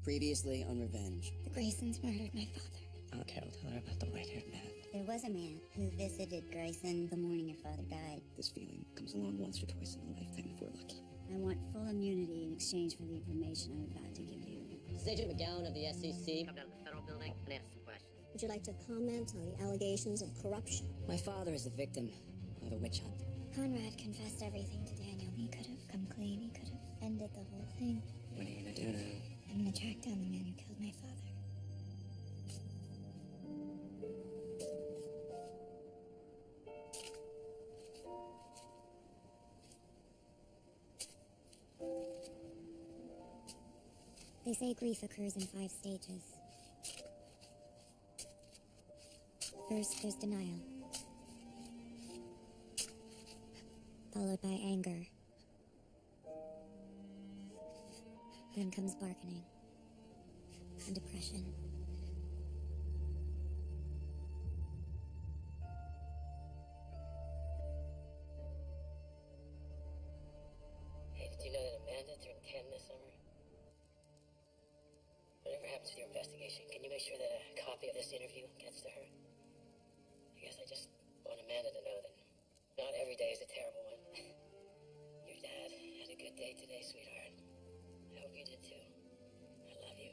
Previously on Revenge. The Graysons murdered my father. Oh, Carol, tell her about the white-haired man. There was a man who visited Grayson the morning your father died. This feeling comes along once or twice in a lifetime if we're lucky. I want full immunity in exchange for the information I'm about to give you. This is Agent McGowan of the SEC. Come down to the federal building and ask some questions. Would you like to comment on the allegations of corruption? My father is the victim of a witch hunt. Conrad confessed everything to Daniel. He could have come clean. He could have ended the whole thing. What are you gonna do now? I'm gonna track down the man who killed my father. They say grief occurs in 5 stages. First, there's denial, followed by anger. Then comes bargaining and depression. Hey, did you know that Amanda turned 10 this summer? Whatever happens to your investigation, can you make sure that a copy of this interview gets to her? I guess I just want Amanda to know that not every day is a terrible one. Your dad had a good day today, sweetheart. I hope you did too. I love you.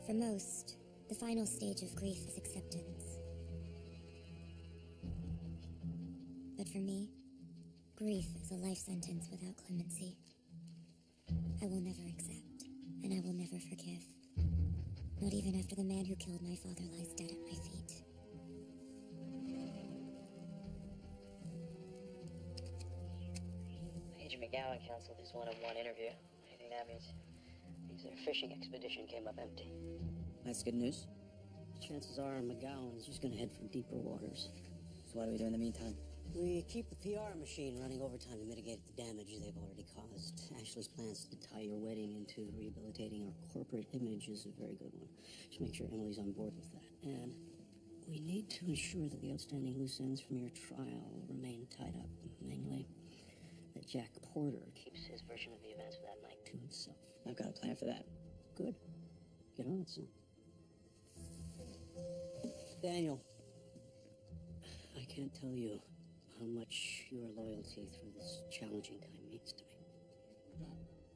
For most, the final stage of grief is acceptance. But for me, grief is a life sentence without clemency. I will never accept, and I will never forgive. Not even after the man who killed my father lies dead at my feet. Agent McGowan canceled his one-on-one interview. I think that means their fishing expedition came up empty. That's good news. Chances are McGowan's just gonna head for deeper waters. So what do we do in the meantime? We keep the PR machine running overtime to mitigate the damage they've already caused. Ashley's plans to tie your wedding into rehabilitating our corporate image is a very good one. Just make sure Emily's on board with that. And we need to ensure that the outstanding loose ends from your trial remain tied up. Mainly, that Jack Porter keeps his version of the events of that night to himself. I've got a plan for that. Good. Get on it, son. Daniel, I can't tell you how much your loyalty through this challenging time means to me.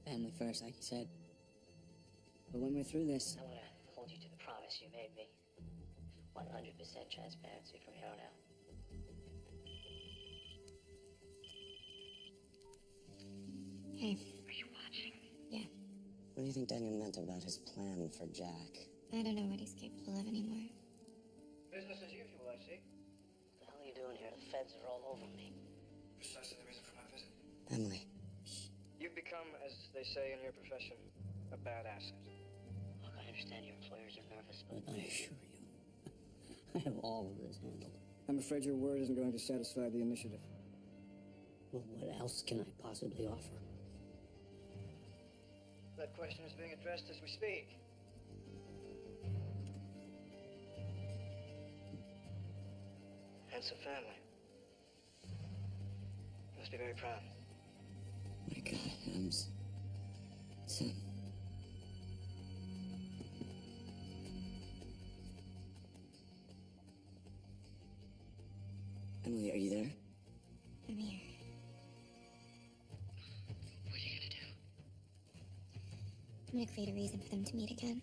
Family first, like you said. But when we're through this... I want to hold you to the promise you made me. 100% transparency from here on out. Hey. Are you watching? Yeah. What do you think Daniel meant about his plan for Jack? I don't know what he's capable of anymore. Business as usual, I see. What the hell are you doing here? The feds are all over me. Precisely the reason for my visit. Emily. You've become, as they say in your profession, a bad asset. Look, I understand your employers are nervous, But I assure you, I have all of this handled. I'm afraid your word isn't going to satisfy the initiative. Well, what else can I possibly offer? That question is being addressed as we speak. Handsome family. You must be very proud. My God, Ems. Son. Emily, are you there? I'm here. what are you gonna do? I'm gonna create a reason for them to meet again.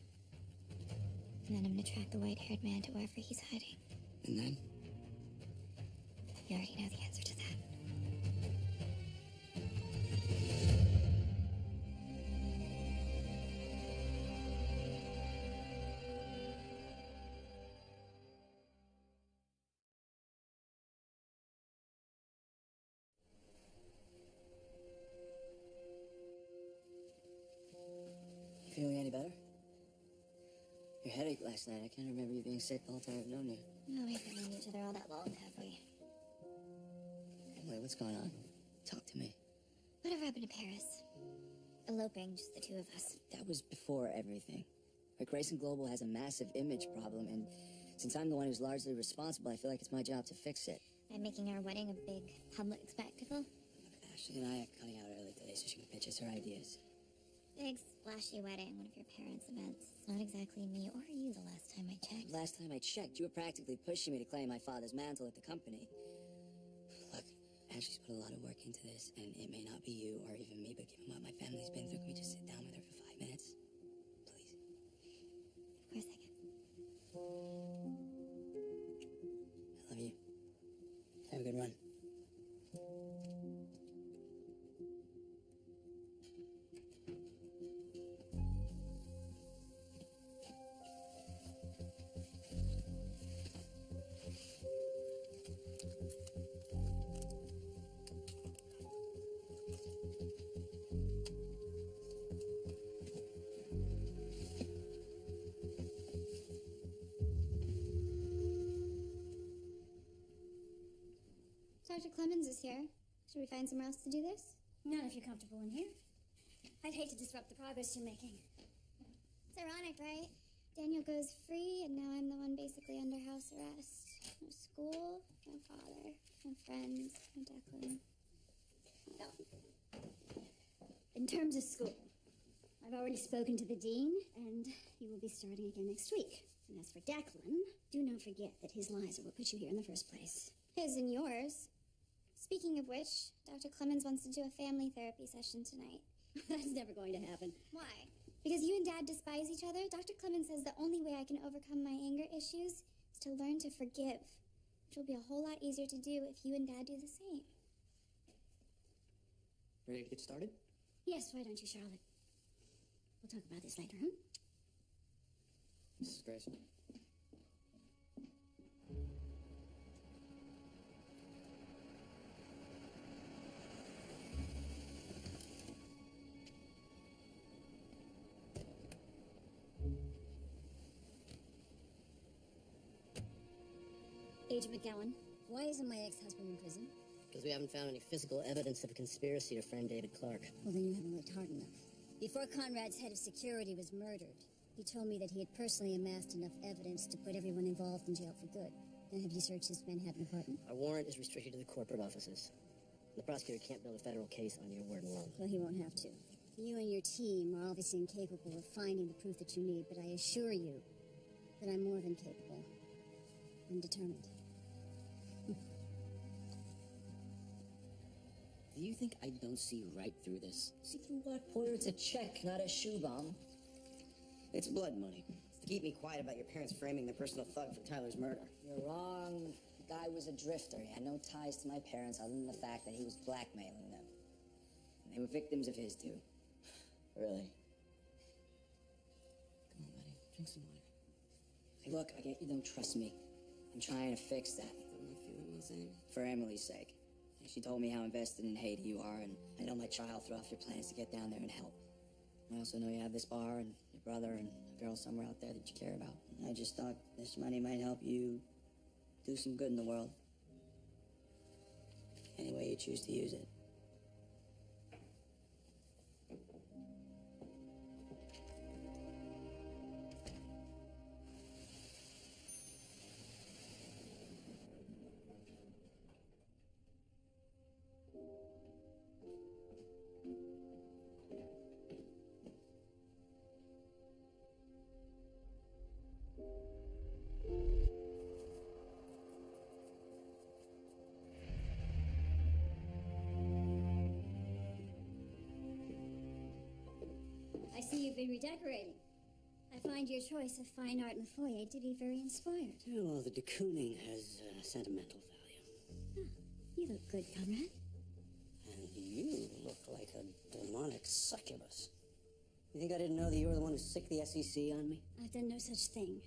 And then I'm gonna track the white-haired man to wherever he's hiding. And then? You already know the answer to that. You feeling any better? Your headache last night, I can't remember you being sick the whole time I've known you. No, we haven't known each other all that long, have we? Emily, what's going on? Talk to me. Whatever happened to Paris? Eloping, just the two of us. That was before everything. Like, Grayson Global has a massive image problem, and since I'm the one who's largely responsible, I feel like it's my job to fix it. I'm making our wedding a big public spectacle. Look, Ashley and I are cutting out early today. so she can pitch us her ideas. Big splashy wedding, one of your parents' events. It's not exactly me or you the last time I checked. Last time I checked, you were practically pushing me to claim my father's mantle at the company. Look, Ashley's put a lot of work into this, and it may not be you or even me, but given what my family's been through, can we just sit down with her for 5 minutes? Please. Of course I can. I love you. Have a good run. Dr. Clemens is here. Should we find somewhere else to do this? Not if you're comfortable in here. I'd hate to disrupt the progress you're making. It's ironic, right? Daniel goes free, and now I'm the one basically under house arrest. No school, no father, no friends, no Declan. No. In terms of school, I've already spoken to the dean, and he will be starting again next week. And as for Declan, do not forget that his lies are what put you here in the first place. His and yours. Speaking of which, Dr. Clemens wants to do a family therapy session tonight. That's never going to happen. Why? Because you and Dad despise each other? Dr. Clemens says the only way I can overcome my anger issues is to learn to forgive, which will be a whole lot easier to do if you and Dad do the same. Ready to get started? Yes, why don't you, Charlotte? We'll talk about this later, huh? Mrs. Grayson. Agent McGowan, why isn't my ex-husband in prison? Because we haven't found any physical evidence of a conspiracy to friend David Clark. Well, then you haven't looked hard enough. Before Conrad's head of security was murdered, he told me that he had personally amassed enough evidence to put everyone involved in jail for good. Now, have you searched his Manhattan apartment? Our warrant is restricted to the corporate offices. The prosecutor can't build a federal case on your word alone. Well, he won't have to. You and your team are obviously incapable of finding the proof that you need, but I assure you that I'm more than capable. I'm determined. Do you think I don't see right through this? See through what, Porter? It's a check, not a shoe bomb. It's blood money. It's to keep me quiet about your parents framing the personal thug for Tyler's murder. You're wrong. The guy was a drifter. He had no ties to my parents other than the fact that he was blackmailing them. And they were victims of his, too. Really? Come on, buddy. Drink some water. Hey, look, I get you don't trust me. I'm trying to fix that. Am I feeling the same? For Emily's sake. She told me how invested in Haiti you are, and I know my child threw off your plans to get down there and help. I also know you have this bar and your brother and a girl somewhere out there that you care about. I just thought this money might help you do some good in the world. Any way you choose to use it. I see you've been redecorating. I find your choice of fine art in the foyer to be very inspired. Yeah, well, the de Kooning has sentimental value. Huh. You look good, Conrad. And you look like a demonic succubus. You think I didn't know that you were the one who sicked the SEC on me? I've done no such thing.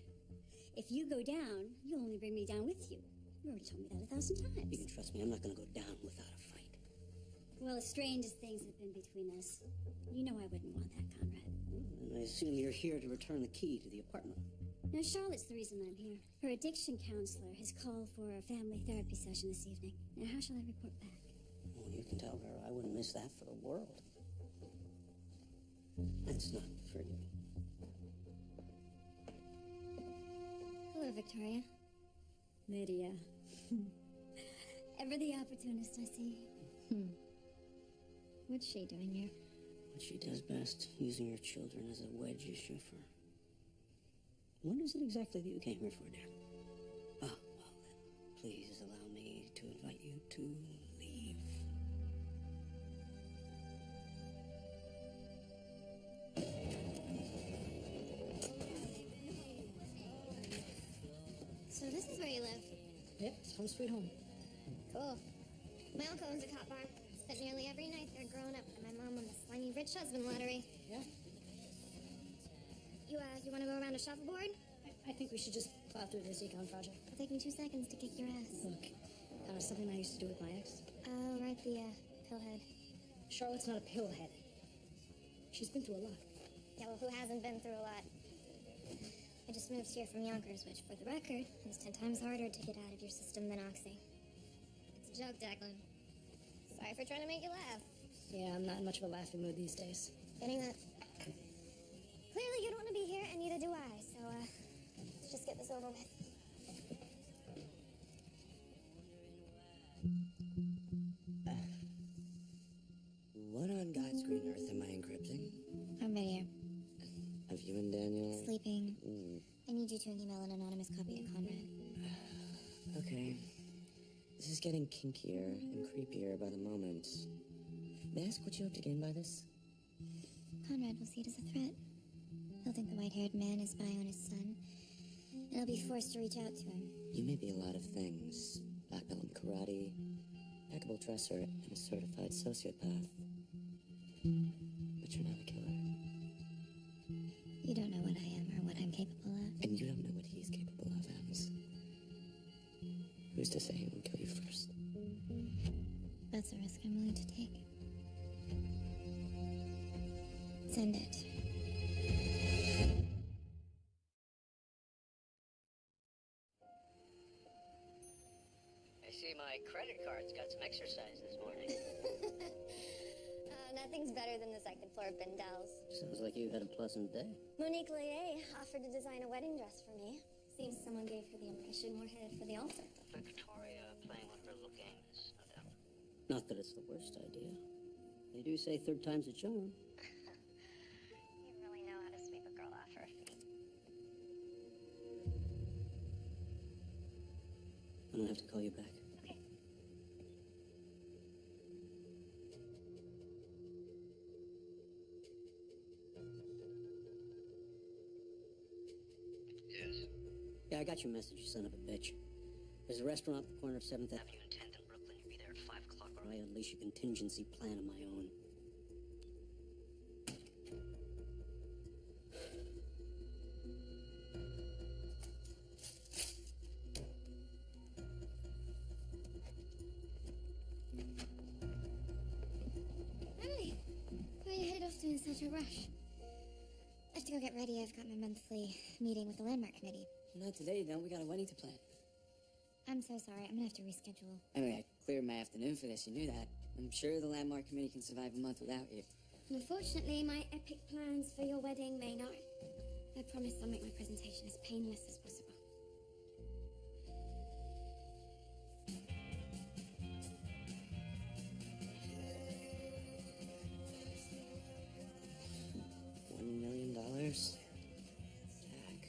If you go down, you'll only bring me down with you. You already told me that 1,000 times. You can trust me, I'm not gonna go down without a fight. Well, as strange as things have been between us, you know I wouldn't want that, Conrad. And I assume you're here to return the key to the apartment. No, Charlotte's the reason I'm here. Her addiction counselor has called for a family therapy session this evening. Now, how shall I report back? Well, you can tell her I wouldn't miss that for the world. That's not for you. Hello, Victoria. Lydia. Ever the opportunist, I see. What's she doing here? What she does best, using her children as a wedge issue for... What is it exactly that you came here for, dear? Oh, well then, please allow me to invite you to leave. So this is where you live? Yep, it's home sweet home. Cool. My uncle owns a cop bar. Spent nearly every night there growing up, and my mom won the slimy rich husband lottery. Yeah? You want to go around a shuffleboard? I think we should just plow through this econ project. It'll take me 2 seconds to kick your ass. Look, something I used to do with my ex. Oh, right, the, pillhead. Charlotte's not a pillhead. She's been through a lot. Yeah, well, who hasn't been through a lot? I just moved here from Yonkers, which, for the record, is 10 times harder to get out of your system than Oxy. It's a joke, Declan. Sorry for trying to make you laugh. Yeah, I'm not in much of a laughing mood these days. Getting that? Clearly you don't want to be here, and neither do I, so, let's just get this over with. What on God's green earth am I encrypting? I'm right here. Of you and Daniel? Sleeping. I need you to email an anonymous copy to Conrad. Okay. This is getting kinkier and creepier by the moment. May I ask what you hope to gain by this? Conrad will see it as a threat. He'll think the white-haired man is spying on his son, and he'll be forced to reach out to him. You may be a lot of things. Black belt in karate, impeccable dresser, and a certified sociopath. But you're not a killer. You don't know what I am or what I'm capable of. And you don't know what he's capable of, Ems. Who's to say he won't kill you first? That's a risk I'm willing to take. Send it. I see my credit card's got some exercise this morning. Nothing's better than the second floor of Bendel's. Sounds like you had a pleasant day. Monique Leyer offered to design a wedding dress for me. Seems someone gave her the impression we're headed for the altar. Victoria playing one of her little games, no doubt. Not that it's the worst idea. They do say third time's a charm. You really know how to sweep a girl off her feet. I'm gonna have to call you back. Okay. Yes. Yeah, I got your message, you son of a bitch. There's a restaurant at the corner of 7th Avenue. Avenue and 10th in Brooklyn. You'll be there at 5 o'clock. Or I unleash a contingency plan of my own. Emily, why are you headed off to in such a rush? I have to go get ready. I've got my monthly meeting with the Landmark Committee. Not today, though. We got a wedding to plan. I'm so sorry. I'm gonna have to reschedule. I mean, I cleared my afternoon for this. You knew that. I'm sure the Landmark Committee can survive a month without you. Unfortunately, my epic plans for your wedding may not. I promise I'll make my presentation as painless as possible. $1 million? Jack,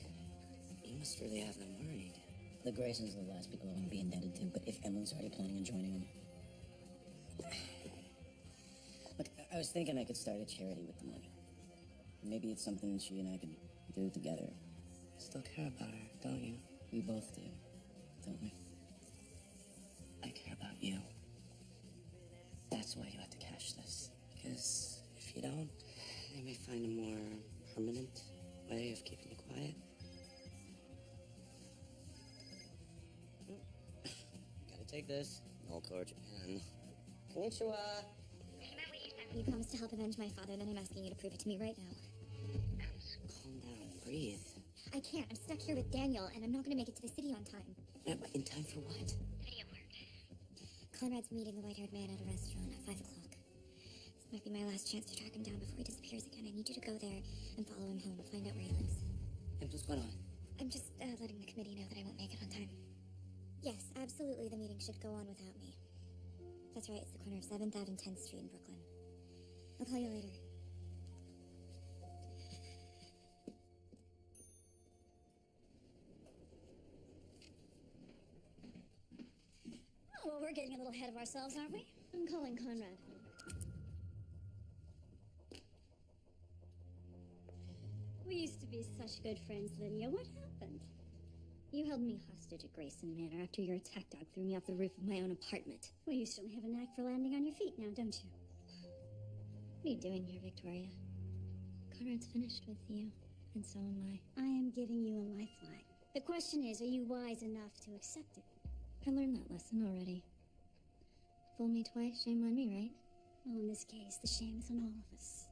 you must really have them worried. The Graysons are the last people I want to be indebted to, but if Emily's already planning on joining them... Look, I was thinking I could start a charity with the money. Maybe it's something she and I could do together. Still care about her, don't you? We both do, don't we? I care about you. That's why you have to cash this. Because if you don't, they may find a more permanent way of keeping you quiet. Gotta take this. No core Japan. Konnichiwa. You promised to help avenge my father, then I'm asking you to prove it to me right now. Calm down. Breathe. I can't. I'm stuck here with Daniel, and I'm not gonna make it to the city on time. In time for what? Video work. Conrad's meeting the white-haired man at a restaurant at 5 o'clock. This might be my last chance to track him down before he disappears again. I need you to go there and follow him home. Find out where he lives. And what's going on? I'm just letting the committee know that I won't make it on time. Yes, absolutely, the meeting should go on without me. That's right, it's the corner of 7th Ave and 10th Street in Brooklyn. I'll call you later. Oh, well, we're getting a little ahead of ourselves, aren't we? I'm calling Conrad. We used to be such good friends, Lydia. What happened? You held me hostage at Grayson Manor after your attack dog threw me off the roof of my own apartment. Well, you certainly have a knack for landing on your feet now, don't you? What are you doing here, Victoria? Conrad's finished with you, and so am I. I am giving you a lifeline. The question is, are you wise enough to accept it? I learned that lesson already. Fool me twice, shame on me, right? Well, in this case, the shame is on all of us.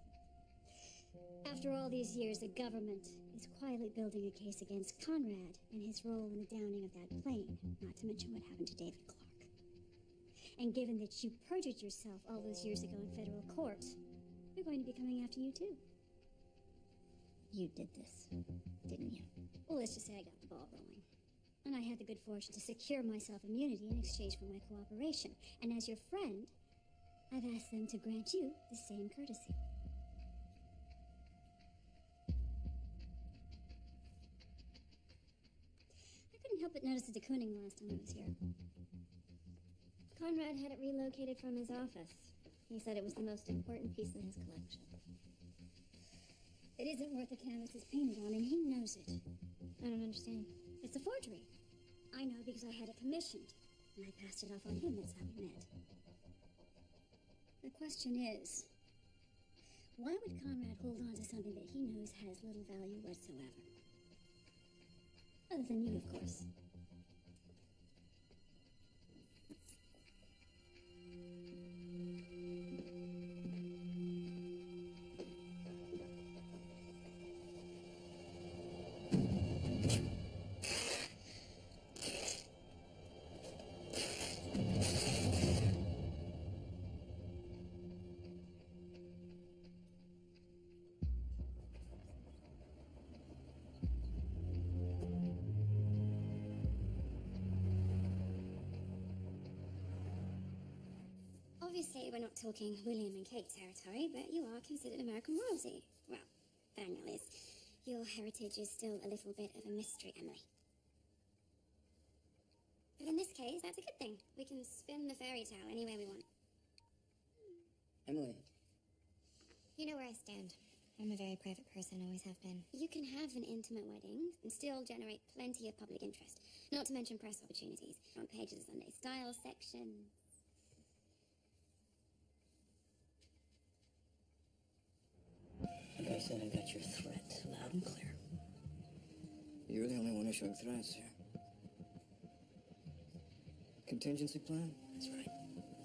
After all these years, the government is quietly building a case against Conrad and his role in the downing of that plane, not to mention what happened to David Clark. And given that you perjured yourself all those years ago in federal court, they're going to be coming after you, too. You did this, didn't you? Well, let's just say I got the ball rolling. And I had the good fortune to secure myself immunity in exchange for my cooperation. And as your friend, I've asked them to grant you the same courtesy. I couldn't help but notice the de Kooning the last time I was here. Conrad had it relocated from his office. He said it was the most important piece in his collection. It isn't worth the canvas it's painted on, and he knows it. I don't understand. It's a forgery. I know because I had it commissioned, and I passed it off on him. That's how we met. The question is, why would Conrad hold on to something that he knows has little value whatsoever? Other than you, of course. Obviously, we're not talking William and Kate territory, but you are considered American royalty. Well, Daniel is. Your heritage is still a little bit of a mystery, Emily. But in this case, that's a good thing. We can spin the fairy tale any way we want. Emily. You know where I stand. I'm a very private person, always have been. You can have an intimate wedding and still generate plenty of public interest. Not to mention press opportunities. Front pages of the Sunday Style section. Like I said, I got your threat loud and clear. You're the only one who's showing threats here. Contingency plan? That's right.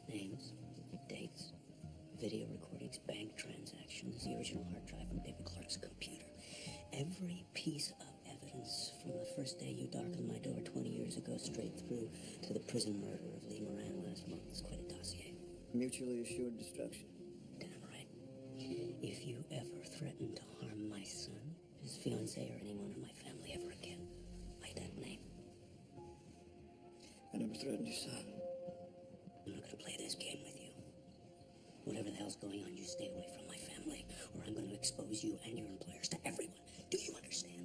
Names, dates, video recordings, bank transactions, the original hard drive from David Clark's computer. Every piece of evidence from the first day you darkened my door 20 years ago straight through to the prison murder of Lee Moran last month. It's quite a dossier. Mutually assured destruction. Damn right. If you ever threaten to harm my son, his fiancée, or anyone in my family ever again, by that name. I never threatened your son. I'm not gonna play this game with you. Whatever the hell's going on, you stay away from my family, or I'm gonna expose you and your employers to everyone. Do you understand?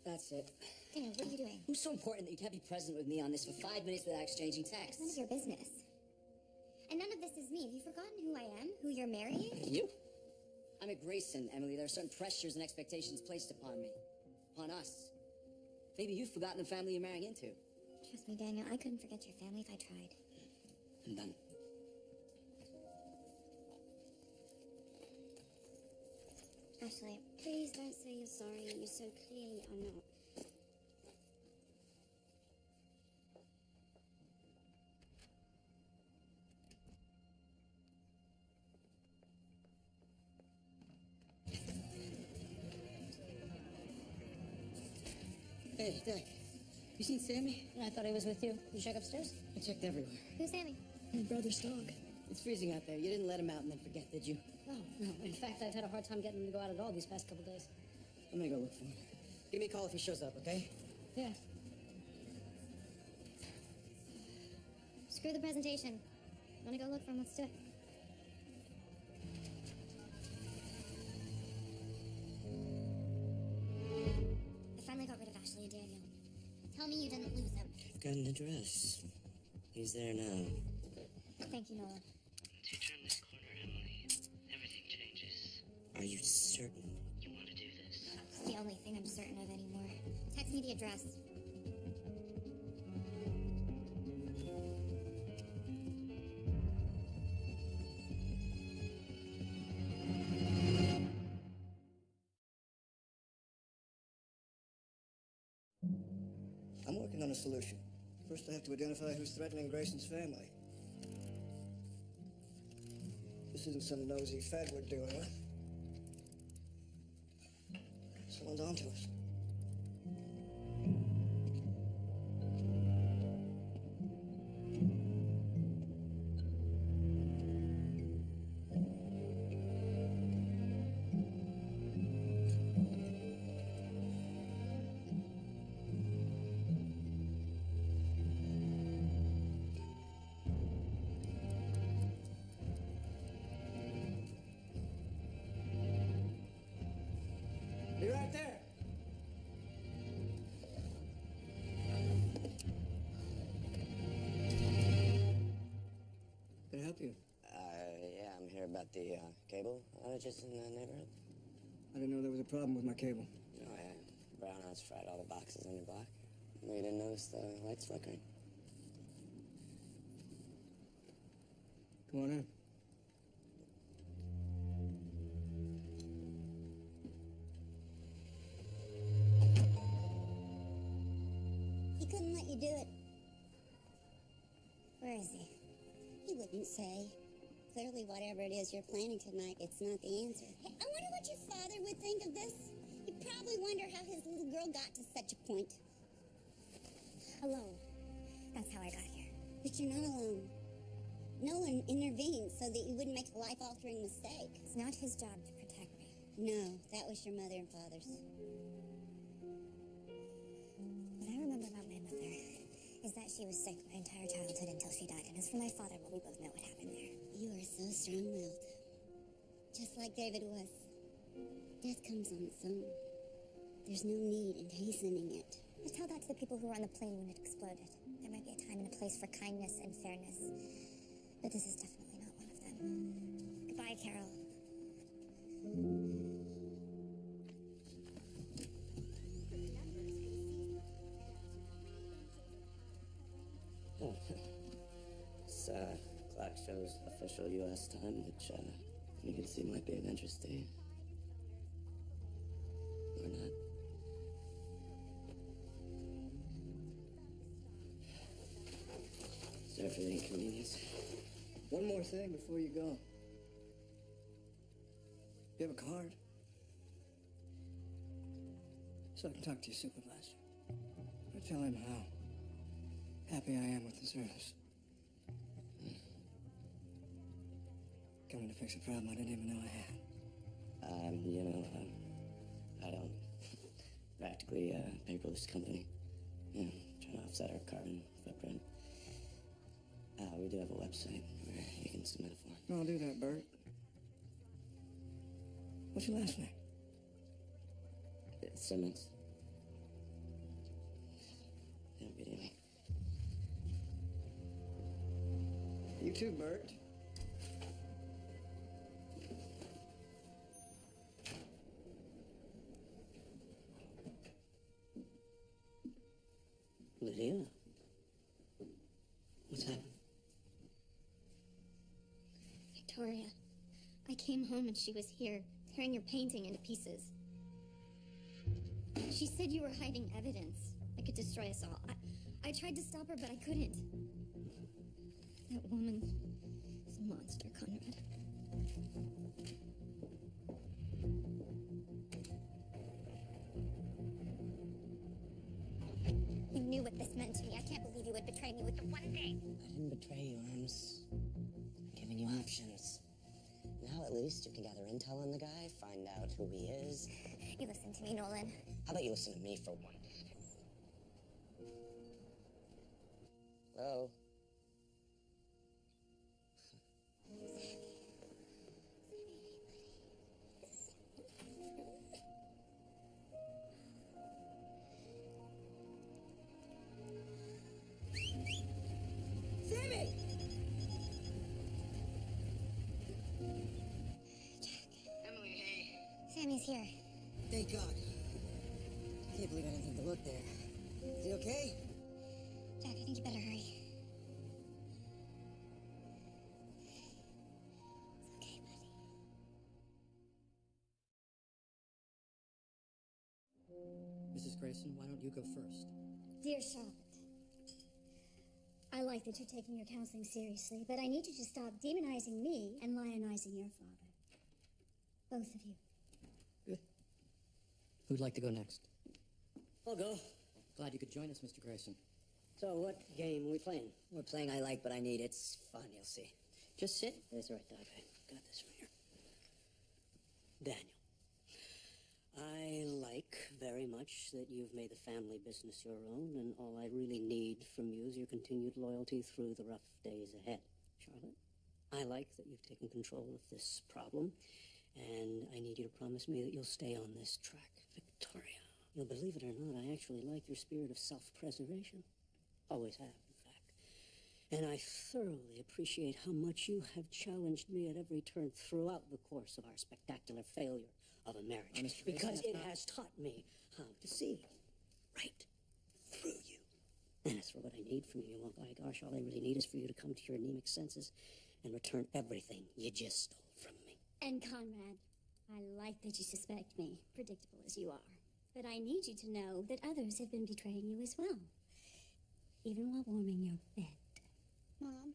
That's it. Daniel, what are you doing? Who's so important that you can't be present with me on this for 5 minutes without exchanging texts? It's none of your business. And none of this is me. Have you forgotten who I am? Who you're marrying? You? I'm at Grayson, Emily. There are certain pressures and expectations placed upon me. Upon us. Maybe you've forgotten the family you're marrying into. Trust me, Daniel, I couldn't forget your family if I tried. I'm done. Ashley, Please don't say you're sorry. You so clearly are not. Hey, Dad. You seen Sammy? I thought he was with you. You check upstairs? I checked everywhere. Who's Sammy? My brother's dog. It's freezing out there. You didn't let him out and then forget, did you? Oh, no. In fact, I've had a hard time getting him to go out at all these past couple days. I'm gonna go look for him. Give me a call if he shows up, okay? Yeah. Screw the presentation. Wanna go look for him? Let's do it. I finally got rid of Ashley and Daniel. Tell me you didn't lose him. I've got an address. He's there now. Thank you, Noah. Once you turn this corner, Emily, everything changes. Are you certain you want to do this? It's the only thing I'm certain of anymore. Text me the address. I'm working on a solution. First, I have to identify who's threatening Grayson's family. This isn't some nosy fed we're dealing with. Someone's onto us. Be right there. Can I help you? Yeah, I'm here about the, cable outages in the neighborhood. I didn't know there was a problem with my cable. Oh, yeah. Brownouts fried all the boxes on your block. We didn't notice the lights flickering. Come on in. He couldn't let you do it. Where is he? He wouldn't say. Clearly, whatever it is you're planning tonight, it's not the answer. Hey, I wonder what your father would think of this. He'd probably wonder how his little girl got to such a point. Alone. That's how I got here. But you're not alone. No one intervened so that you wouldn't make a life-altering mistake. It's not his job to protect me. No, that was your mother and father's. What I remember about my mother is that she was sick my entire childhood until she died. And as for my father, well, we both know what happened there. You are so strong-willed. Just like David was. Death comes on its own. There's no need in hastening it. I tell that to the people who were on the plane when it exploded. There might be a time and a place for kindness and fairness, but this is definitely not one of them. Goodbye, Carol. This, clock shows official U.S. time, which, you can see might be of interest to you. Or not. Sorry for the inconvenience. One more thing before you go. You have a card? So I can talk to your supervisor. I tell him how happy I am with the service. Coming to fix a problem I didn't even know I had. I don't practically, paperless company. You know, trying to offset our carbon footprint. We do have a website where you can submit a form. I'll do that, Bert. What's your last name? It's Simmons. Have a good evening. You too, Bert. Lydia? What's happened? Victoria, I came home and she was here, tearing your painting into pieces. She said you were hiding evidence that could destroy us all. I tried to stop her, but I couldn't. That woman is a monster, Conrad. You knew what can betray you. I'm giving you options. Now at least you can gather intel on the guy, find out who he is. You listen to me, Nolan. How about you listen to me for one? Hello? Sammy's here. Thank God. I can't believe I didn't think to look there. Is he okay? Jack, I think you better hurry. It's okay, buddy. Mrs. Grayson, why don't you go first? Dear Charlotte, I like that you're taking your counseling seriously, but I need you to stop demonizing me and lionizing your father. Both of you. Good. Who'd like to go next? I'll go. Glad you could join us, Mr. Grayson. So, what game are we playing? We're playing I Like But I Need. It's fun, you'll see. Just sit. That's right, Doc. Got this from here. Daniel, I like very much that you've made the family business your own, and all I really need from you is your continued loyalty through the rough days ahead. Charlotte, I like that you've taken control of this problem, and I need you to promise me that you'll stay on this track. Victoria, you'll believe it or not, I actually like your spirit of self-preservation. Always have, in fact. And I thoroughly appreciate how much you have challenged me at every turn throughout the course of our spectacular failure of a marriage. Mr. Grayson, Because it that's not- has taught me how to see right through you. And as for what I need from you, well, by gosh, all I really need is for you to come to your anemic senses and return everything you just stole from me. And Conrad, I like that you suspect me, predictable as you are. But I need you to know that others have been betraying you as well. Even while warming your bed. Mom,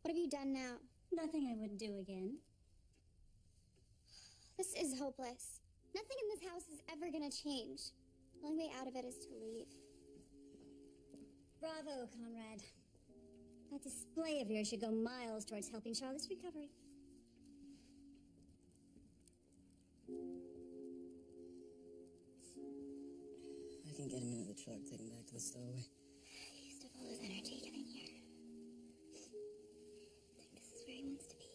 what have you done now? Nothing I wouldn't do again. This is hopeless. Nothing in this house is ever gonna change. The only way out of it is to leave. Bravo, Conrad. That display of yours should go miles towards helping Charlotte's recovery. I can get him into the truck, take him back to the stowaway. He used to all his energy getting here. I think this is where he wants to be.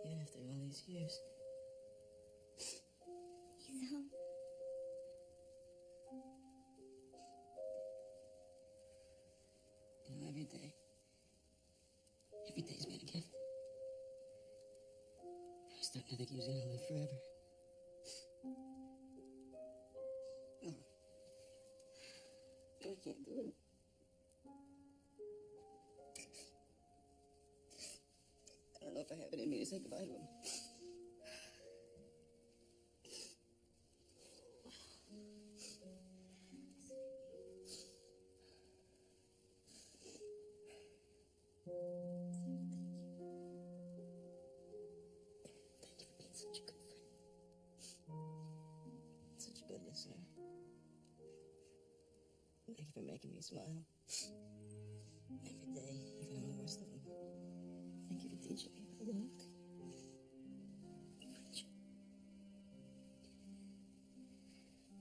Even after all these years. He's home. You know, every day's been a gift. I was starting to think he was gonna live forever. No. I can't do it. I don't know if I have it in me to say goodbye to him. Thank you for being such a good friend. Such a good listener. Thank you for making me smile. Every day, even on the worst of them. Thank you for teaching me how to love. Friendship.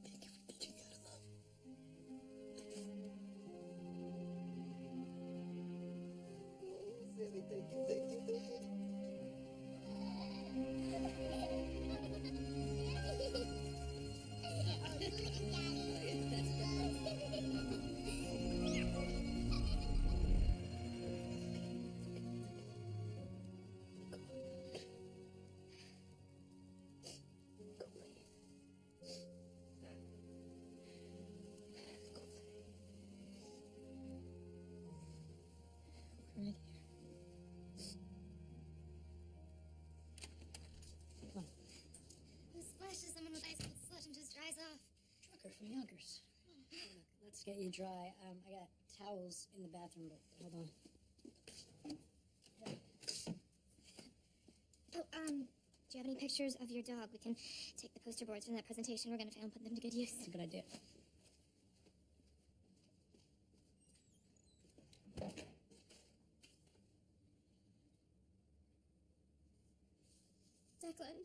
Thank you for teaching me how to love. Sammy, thank you, thank you, thank you. Right here. Who splashes someone with ice cold slush and just dries off? Trucker from Yonkers. Look, let's get you dry. I got towels in the bathroom, but hold on. Oh, do you have any pictures of your dog? We can take the poster boards from that presentation we're gonna fail and put them to good use. That's a good idea. Declan.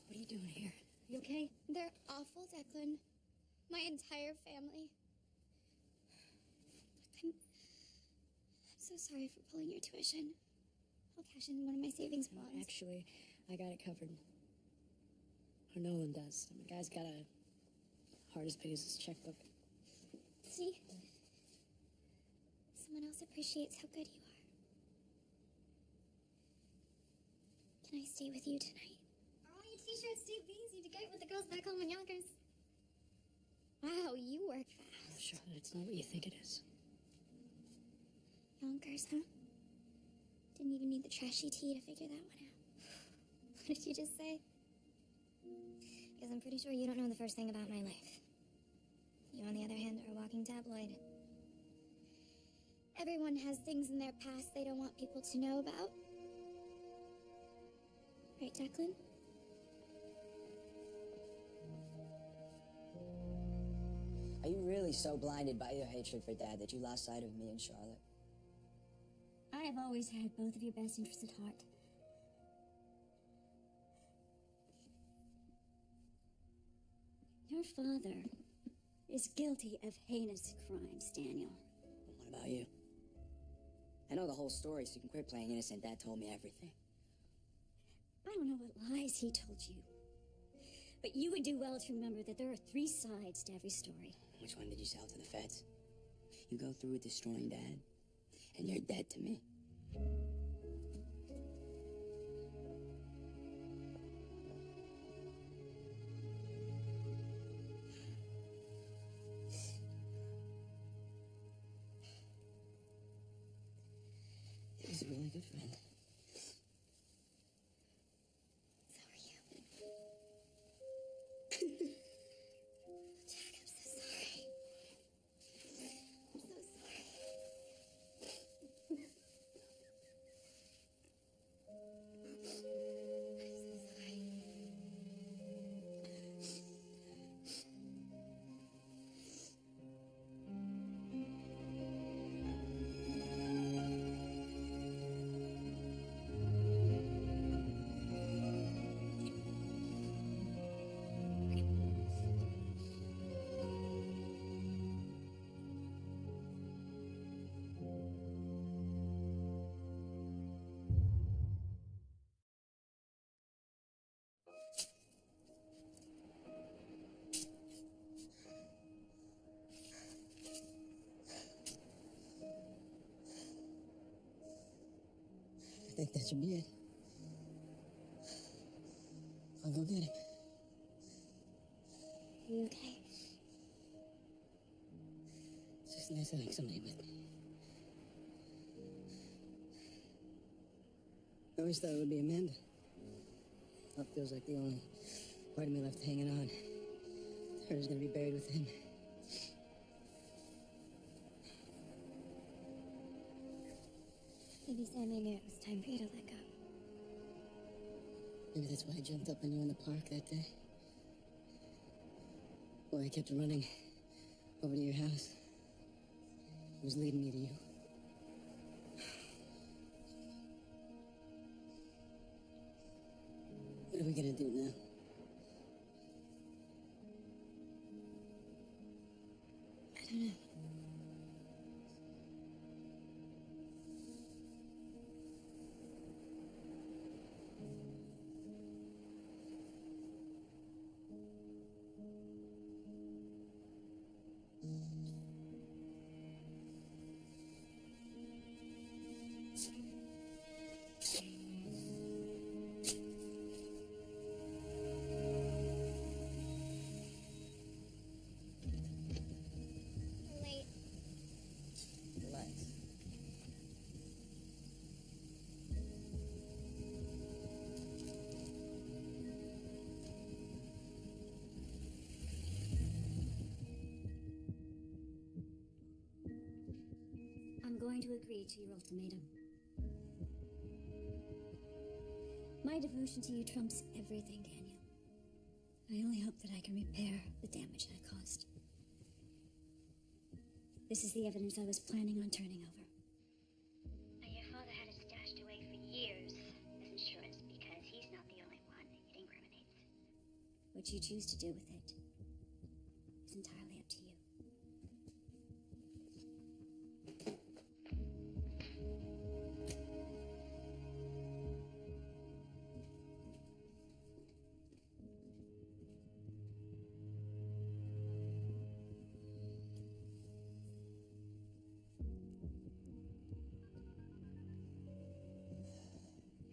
What are you doing here? You okay? They're awful, Declan. My entire family. I'm so sorry for pulling your tuition. I'll cash in one of my savings bonds. Actually, I got it covered. Or Nolan does. I mean, the guy's got a hard as big as his checkbook. See? Someone else appreciates how good you are. Can I stay with you tonight? Oh, your t-shirt's too easy to get with the girls back home in Yonkers. Wow, you work fast. Charlotte, it's not what you think it is. Yonkers, huh? Didn't even need the trashy tea to figure that one out. What did you just say? Because I'm pretty sure you don't know the first thing about my life. You, on the other hand, are a walking tabloid. Everyone has things in their past they don't want people to know about. Right, Declan? Are you really so blinded by your hatred for Dad that you lost sight of me and Charlotte? I have always had both of your best interests at heart. Your father is guilty of heinous crimes, Daniel. What about you? I know the whole story, so you can quit playing innocent. Dad told me everything. I don't know what lies he told you. But you would do well to remember that there are 3 sides to every story. Which one did you sell to the feds? You go through with destroying Dad, and you're dead to me. He was a really good friend. So are you. Jack, I'm so sorry. I'm so sorry. I think that should be it. I'll go get him. Are you okay? It's just nice having somebody with me. I always thought it would be Amanda. Now it feels like the only part of me left hanging on. Her is gonna be buried with him. Maybe Sammy knew it was time for you to let go. Maybe that's why I jumped up on you in the park that day. Why I kept running over to your house. It was leading me to you. What are we gonna do now? I don't know. I'm late. Relax. I'm going to agree to your ultimatum. My devotion to you trumps everything, Daniel. I only hope that I can repair the damage I caused. This is the evidence I was planning on turning over. Your father had it stashed away What you choose to do with it is entirely up to you.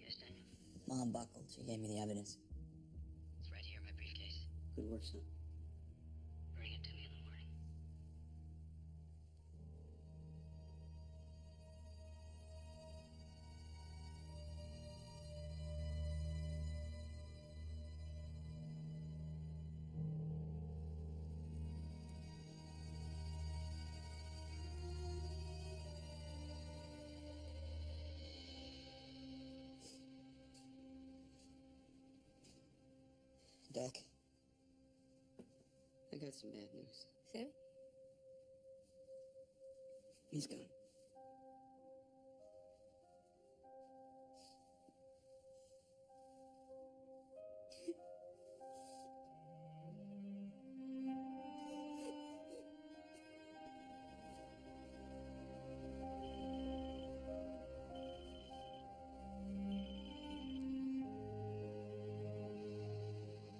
Yes, Daniel. Mom buckled. She gave me the evidence. It's right here in my briefcase. Good work, son. Bring it to me in the morning. Deck. I got some bad news. Sammy? He's gone.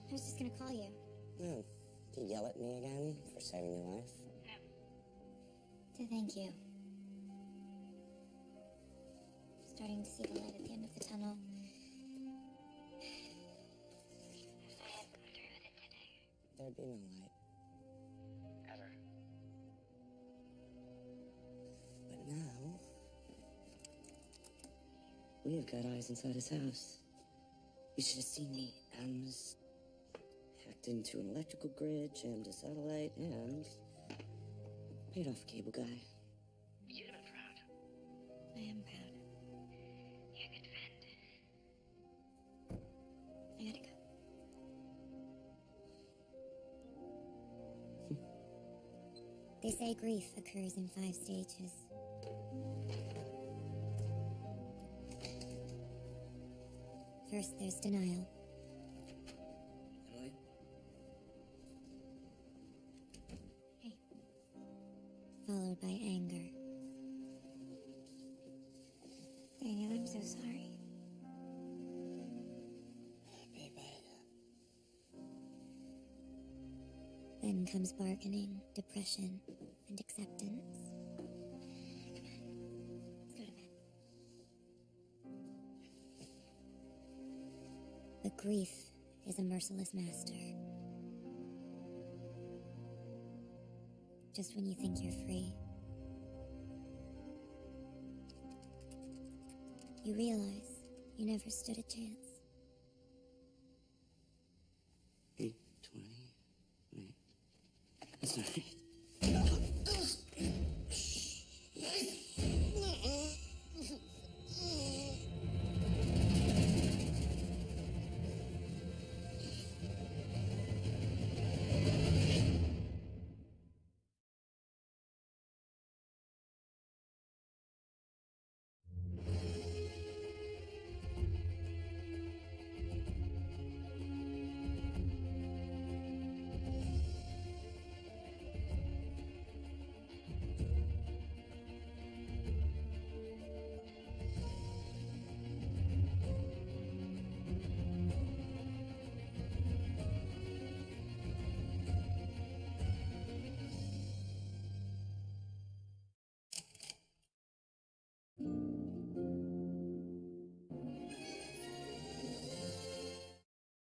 I was just gonna call you. Oh, did you yell at me again for saving your life? To thank you. Starting to see the light at the end of the tunnel. If I had gone through with it today. There'd be no light. Ever. But now, we have got eyes inside his house. You should have seen me. M's hacked into an electrical grid, jammed a satellite, and paid off a cable guy. You'd have been proud. I am proud. You're a good friend. I gotta go. They say grief occurs in 5 stages. First, there's denial. Emily? Hey. Followed by anger. Daniel, I'm so sorry. Babe, Then comes bargaining, depression, and acceptance. Let's go to bed. But grief is a merciless master. Just when you think you're free, you realize you never stood a chance.